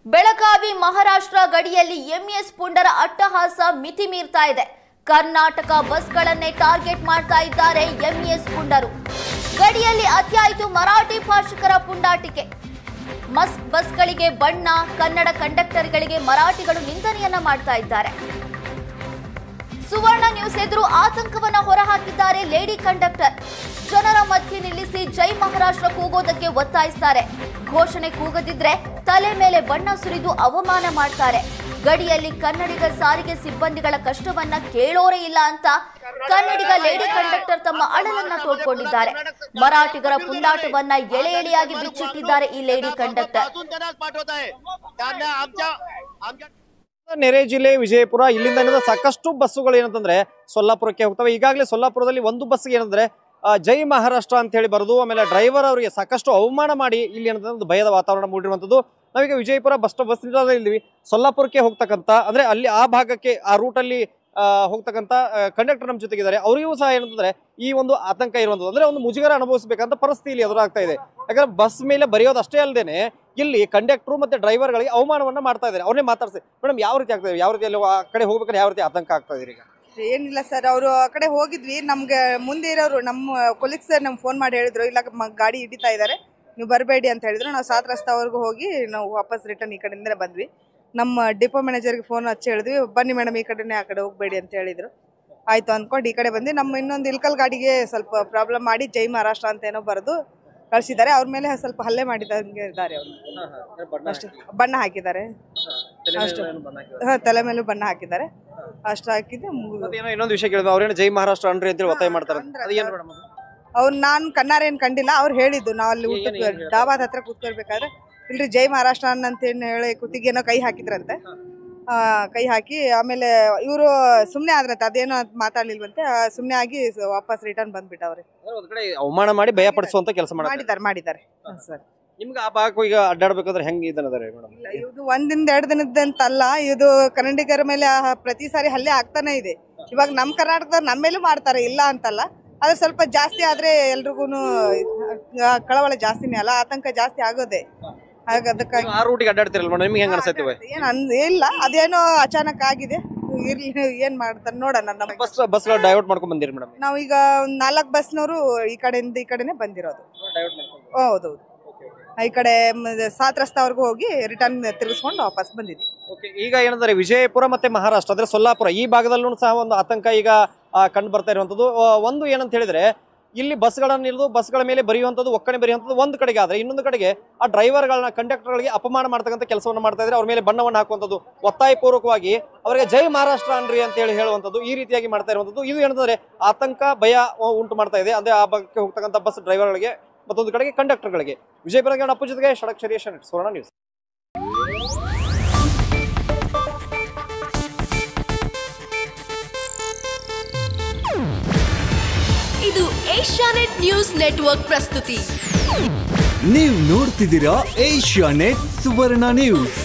ಬೆಳಗಾವಿ ಮಹಾರಾಷ್ಟ್ರ ಗಡಿಯಲ್ಲಿ ಎಂಎಸ್ ಪುಂಡರ ಅಟ್ಟಹಾಸ ಮಿತಿ ಮೀರ್ತಾ ಇದೆ. ಕರ್ನಾಟಕ ಬಸ್ಗಳನ್ನೇ ಟಾರ್ಗೆಟ್ ಮಾಡ್ತಾ ಇದ್ದಾರೆ ಎಂಎಸ್ ಪುಂಡರು. ಗಡಿಯಲ್ಲಿ ಅತ್ಯಾಯಿತು ಮರಾಠಿ ಭಾಷಿಕರ ಪುಂಡಾಟಿಕೆ. ಬಸ್ಗಳಿಗೆ ಬಣ್ಣ, ಕನ್ನಡ ಕಂಡಕ್ಟರ್ಗಳಿಗೆ ಮರಾಠಿಗಳು ನಿಂದನೆಯನ್ನ ಮಾಡ್ತಾ ಇದ್ದಾರೆ. ಸುವರ್ಣ ನ್ಯೂಸ್ ಎದುರು ಆತಂಕವನ್ನ ಹೊರಹಾಕಿದ್ದಾರೆ ಲೇಡಿ ಕಂಡಕ್ಟರ್. ಜನರ ಮಧ್ಯೆ ನಿಲ್ಲಿಸಿ ಜೈ ಮಹಾರಾಷ್ಟ್ರ ಕೂಗೋದಕ್ಕೆ ಒತ್ತಾಯಿಸ್ತಾರೆ. ಘೋಷಣೆ ಕೂಗದಿದ್ರೆ ತಲೆ ಮೇಲೆ ಬಣ್ಣ ಸುರಿದು ಅವಮಾನ ಮಾಡ್ತಾರೆ. ಗಡಿಯಲ್ಲಿ ಕನ್ನಡಿಗ ಸಾರಿಗೆ ಸಿಬ್ಬಂದಿಗಳ ಕಷ್ಟವನ್ನ ಕೇಳೋರೇ ಇಲ್ಲ ಅಂತ ಕನ್ನಡಿಗ ಲೇಡಿ ಕಂಡಕ್ಟರ್ ತಮ್ಮ ಅಳಲನ್ನ ತೋಡ್ಕೊಂಡಿದ್ದಾರೆ. ಮರಾಠಿಗರ ಪುಂಡಾಟವನ್ನ ಎಳೆ ಎಳೆಯಾಗಿ ಬಿಚ್ಚಿಟ್ಟಿದ್ದಾರೆ ಈ ಲೇಡಿ ಕಂಡಕ್ಟರ್. ನೆರೆ ಜಿಲ್ಲೆ ವಿಜಯಪುರ ಇಲ್ಲಿಂದ ಸಾಕಷ್ಟು ಬಸ್ಸುಗಳು ಏನಂತಂದ್ರೆ ಸೊಲ್ಲಾಪುರಕ್ಕೆ ಹೋಗ್ತವೆ. ಈಗಾಗಲೇ ಸೊಲ್ಲಾಪುರದಲ್ಲಿ ಒಂದು ಬಸ್ಗೆ ಏನಂದ್ರೆ ಜೈ ಮಹಾರಾಷ್ಟ್ರ ಅಂತ ಹೇಳಿ ಬರೋದು, ಆಮೇಲೆ ಡ್ರೈವರ್ ಅವರಿಗೆ ಸಾಕಷ್ಟು ಅವಮಾನ ಮಾಡಿ ಇಲ್ಲಿ ಏನಂತಂದ್ರೆ ಒಂದು ಭಯದ ವಾತಾವರಣ ಮೂಡಿರುವಂತದ್ದು. ನಾವೀಗ ವಿಜಯಪುರ ಬಸ್ ನಿಲ್ದಾಣದಲ್ಲಿ ಸೊಲ್ಲಾಪುರಕ್ಕೆ ಹೋಗ್ತಕ್ಕಂಥ ಅಂದ್ರೆ ಅಲ್ಲಿ ಆ ಭಾಗಕ್ಕೆ ಆ ರೂಟಲ್ಲಿ ಹೋಗ್ತಕ್ಕಂಥ ಕಂಡಕ್ಟರ್ ನಮ್ಮ ಜೊತೆಗಿದ್ದಾರೆ. ಅವರಿಗೂ ಸಹ ಏನಂತಂದ್ರೆ ಈ ಒಂದು ಆತಂಕ ಇರುವಂತದ್ದು, ಅಂದ್ರೆ ಒಂದು ಮುಜುಗರ ಅನುಭವಿಸಬೇಕಂತ ಪರಿಸ್ಥಿತಿ ಇಲ್ಲಿ ಎದುರಾಗ್ತಾ ಇದೆ. ಯಾಕಂದ್ರೆ ಬಸ್ ಮೇಲೆ ಬರೆಯೋದು ಅಷ್ಟೇ ಅಲ್ಲದೇನೆ ಇಲ್ಲಿ ಕಂಡಕ್ಟರ್ ಮತ್ತೆ ಡ್ರೈವರ್ಗಳಿಗೆ ಅವಮಾನವನ್ನ ಮಾಡ್ತಾ ಇದ್ದಾರೆ. ಅವ್ರನ್ನೇ ಮಾತಾಡ್ಸಿ, ಮೇಡಮ್ ಯಾವ ರೀತಿ ಆಗ್ತಾ ಇದೆ, ಯಾವ ರೀತಿ ಆ ಕಡೆ ಹೋಗ್ಬೇಕಾದ್ರೆ ಯಾವ ರೀತಿ ಆತಂಕ ಆಗ್ತಾ ಇದೆ? ಈಗ ಏನಿಲ್ಲ ಸರ್, ಅವರು ಆ ಕಡೆ ಹೋಗಿದ್ವಿ, ನಮ್ಗೆ ಮುಂದೆ ಇರೋರು ನಮ್ಮ ಕೊಲೀಗ್ ಸರ್ ನಮ್ಗೆ ಫೋನ್ ಮಾಡಿ ಹೇಳಿದ್ರು, ಇಲ್ಲ ಗಾಡಿ ಹಿಡಿತಾ ಇದ್ದಾರೆ, ನೀವು ಬರಬೇಡಿ ಅಂತ ಹೇಳಿದ್ರು. ನಾವು ಸಾತ್ ರಸ್ತಾವರೆಗೂ ಹೋಗಿ ನಾವು ವಾಪಸ್ ರಿಟರ್ನ್ ಈ ಕಡೆಯಿಂದಲೇ ಬಂದ್ವಿ. ನಮ್ಮ ಡಿಪೋ ಮ್ಯಾನೇಜರ್ಗೆ ಫೋನ್ ಹಚ್ಚಿ ಹೇಳಿದ್ವಿ, ಬನ್ನಿ ಮೇಡಮ್ ಈ ಕಡೆನೇ, ಆ ಕಡೆ ಹೋಗಬೇಡಿ ಅಂತ ಹೇಳಿದ್ರು. ಆಯ್ತು ಅಂದ್ಕೊಂಡು ಈ ಕಡೆ ಬಂದು ನಮ್ಮ ಇನ್ನೊಂದು ಇಲ್ಕಲ್ ಗಾಡಿಗೆ ಸ್ವಲ್ಪ ಪ್ರಾಬ್ಲಮ್ ಮಾಡಿ ಜೈ ಮಹಾರಾಷ್ಟ್ರ ಅಂತ ಏನೋ ಬರೆದು ಕಳಿಸಿದ್ದಾರೆ. ಅವ್ರ ಮೇಲೆ ಸ್ವಲ್ಪ ಹಲ್ಲೆ ಮಾಡಿದಂಗೆ ಇದ್ದಾರೆ. ಅವರು ಅಷ್ಟೇ ಬಣ್ಣ ಹಾಕಿದ್ದಾರೆ, ಅಷ್ಟು ತಲೆ ಮೇಲೂ ಬಣ್ಣ ಹಾಕಿದ್ದಾರೆ, ಅಷ್ಟು ಹಾಕಿದ್ದೆ. ಇನ್ನೊಂದು ವಿಷಯ ಕೇಳಿದ್ರು, ಅವ್ರೇನು ಜೈ ಮಹಾರಾಷ್ಟ್ರ ಅನ್ರಿ ಅಂತೇಳಿ ಒತ್ತಾಯ ಮಾಡ್ತಾರೆ. ಅವ್ರು ನಾನು ಕಣ್ಣಾರ ಏನ್ ಕಂಡಿಲ್ಲ, ಅವ್ರು ಹೇಳಿದ್ದು. ನಾವು ಅಲ್ಲಿ ಡಾಬಾದ ಹತ್ರ ಕೂತ್ಕೊಳ್ಬೇಕಾದ್ರೆ ಇಲ್ರಿ ಜೈ ಮಹಾರಾಷ್ಟ್ರ ಅಂತ ಹೇಳಿ ಕುತ್ತಿಗೆನೋ ಕೈ ಹಾಕಿದ್ರಂತೆ. ಕೈ ಹಾಕಿ ಆಮೇಲೆ ಇವರು ಸುಮ್ನೆ ಆದ್ರಂತೆ, ಅದೇನೋ ಮಾತಾಡ್ಲಿಲ್ವಂತೆ. ಸುಮ್ನೆ ಆಗಿ ವಾಪಸ್ ರಿಟರ್ನ್ ಬಂದ್ಬಿಟ್ಟವ್ರೆ. ಅವಮಾನ ಮಾಡಿ ಭಯ ಪಡಿಸುವಂತ ಕೆಲಸ ಮಾಡಿದ್ದಾರೆ ಸರ್. ನಿಮ್ಗೆ ಆ ಭಾಗಕ್ಕೂ ಈಗ ಅಡ್ಡಾಡ್ಬೇಕಾದ್ರೆ ಹೆಂಗ್ ಇದನ್ನದಾರೆ ಮೇಡಮ್? ಇದು ಒಂದಿಂದ 2 ದಿನದಂತಲ್ಲ, ಇದು ಕನ್ನಡಿಗರ ಮೇಲೆ ಪ್ರತಿ ಸಾರಿ ಹಲ್ಲೆ ಆಗ್ತಾನೆ ಇದೆ. ಇವಾಗ ನಮ್ ಕರ್ನಾಟಕದವ್ರು ನಮ್ಮ ಮೇಲೂ ಮಾಡ್ತಾರೆ, ಇಲ್ಲ ಅಂತಲ್ಲ. ಆದ್ರೆ ಸ್ವಲ್ಪ ಜಾಸ್ತಿ ಆದ್ರೆ ಎಲ್ರಿಗೂ ಕಳವಳ ಜಾಸ್ತಿನೇ ಅಲ್ಲ, ಆತಂಕ ಜಾಸ್ತಿ ಆಗೋದೆ. ಅದಕ್ಕಾಗಿ ಆ ರೂಟಿಗೆ ಅಡ್ಡಾಡ್ತಿರಲ್ಲ ನಿಮ್ಗೆ ಹೆಂಗ್ ಅನ್ಸತ್ತೆ? ಇಲ್ಲ, ಅದೇನೋ ಅಚಾನಕ್ ಆಗಿದೆ, ಇರ್ಲಿ ಏನ್ ಮಾಡ್ತಾರೆ ನೋಡೋಣ. ಬಸ್ ಡೈವರ್ಟ್ ಮಾಡ್ಕೊಂಡ್ ಬಂದಿರಿ ಮೇಡಮ್? ನಾವೀಗ 4 ಬಸ್ನವರು ಈ ಕಡೆಯಿಂದ ಈ ಕಡೆನೆ ಬಂದಿರೋದು. ಹೌದೌದು, ಈ ಕಡೆ ಸಾತ್ ರಸ್ತಾವರೆಗೂ ಹೋಗಿ ರಿಟರ್ನ್ ತಿರುಗಿಸ್ಕೊಂಡು ವಾಪಸ್ ಬಂದಿದ್ವಿ. ಈಗ ಏನಂದ್ರೆ ವಿಜಯಪುರ ಮತ್ತೆ ಮಹಾರಾಷ್ಟ್ರ ಅಂದ್ರೆ ಸೊಲ್ಲಾಪುರ ಈ ಭಾಗದಲ್ಲೂ ಸಹ ಒಂದು ಆತಂಕ ಈಗ ಕಂಡು ಬರ್ತಾ ಇರುವಂತದ್ದು. ಒಂದು ಏನಂತ ಹೇಳಿದ್ರೆ ಇಲ್ಲಿ ಬಸ್ಗಳನ್ನ ಇಳಿದು ಬಸ್ಗಳ ಮೇಲೆ ಬರೆಯುವಂಥದ್ದು, ಒಕ್ಕಣೆ ಬರೆಯುವಂಥದ್ದು ಒಂದು ಕಡೆಗೆ ಆದ್ರೆ, ಇನ್ನೊಂದು ಕಡೆಗೆ ಆ ಡ್ರೈವರ್ಗಳನ್ನ ಕಂಡಕ್ಟರ್ಗಳಿಗೆ ಅಪಮಾನ ಮಾಡ್ತಕ್ಕಂಥ ಕೆಲಸವನ್ನು ಮಾಡ್ತಾ ಇದ್ರೆ, ಅವ್ರ ಮೇಲೆ ಬಣ್ಣವನ್ನು ಹಾಕುವಂಥದ್ದು, ಒತ್ತಾಯ ಪೂರ್ವಕವಾಗಿ ಅವರಿಗೆ ಜೈ ಮಹಾರಾಷ್ಟ್ರ ಅನ್ರಿ ಅಂತ ಹೇಳುವಂಥದ್ದು, ಈ ರೀತಿಯಾಗಿ ಮಾಡ್ತಾ ಇರುವಂಥದ್ದು. ಇದು ಏನಂತಂದ್ರೆ ಆತಂಕ ಭಯ ಉಂಟು ಮಾಡ್ತಾ ಇದೆ. ಅದೇ ಆ ಭಾಗಕ್ಕೆ ಹೋಗ್ತಕ್ಕಂಥ ಬಸ್ ಡ್ರೈವರ್ಗಳಿಗೆ ಮತ್ತೊಂದು ಕಡೆಗೆ ಕಂಡಕ್ಟರ್ಗಳಿಗೆ. ವಿಜಯಪುರ ಅಪ್ಪು ಜೊತೆಗೆ ಷಡಕ್ ಶರೀಶ್, ಸುವರ್ಣ ನ್ಯೂಸ್. ಇದು ಏಷ್ಯಾನೆಟ್ ನ್ಯೂಸ್ ನೆಟ್ವರ್ಕ್ ಪ್ರಸ್ತುತಿ. ನೀವು ನೋಡ್ತಿದ್ದೀರಾ ಏಷ್ಯಾನೆಟ್ ಸುವರ್ಣ ನ್ಯೂಸ್.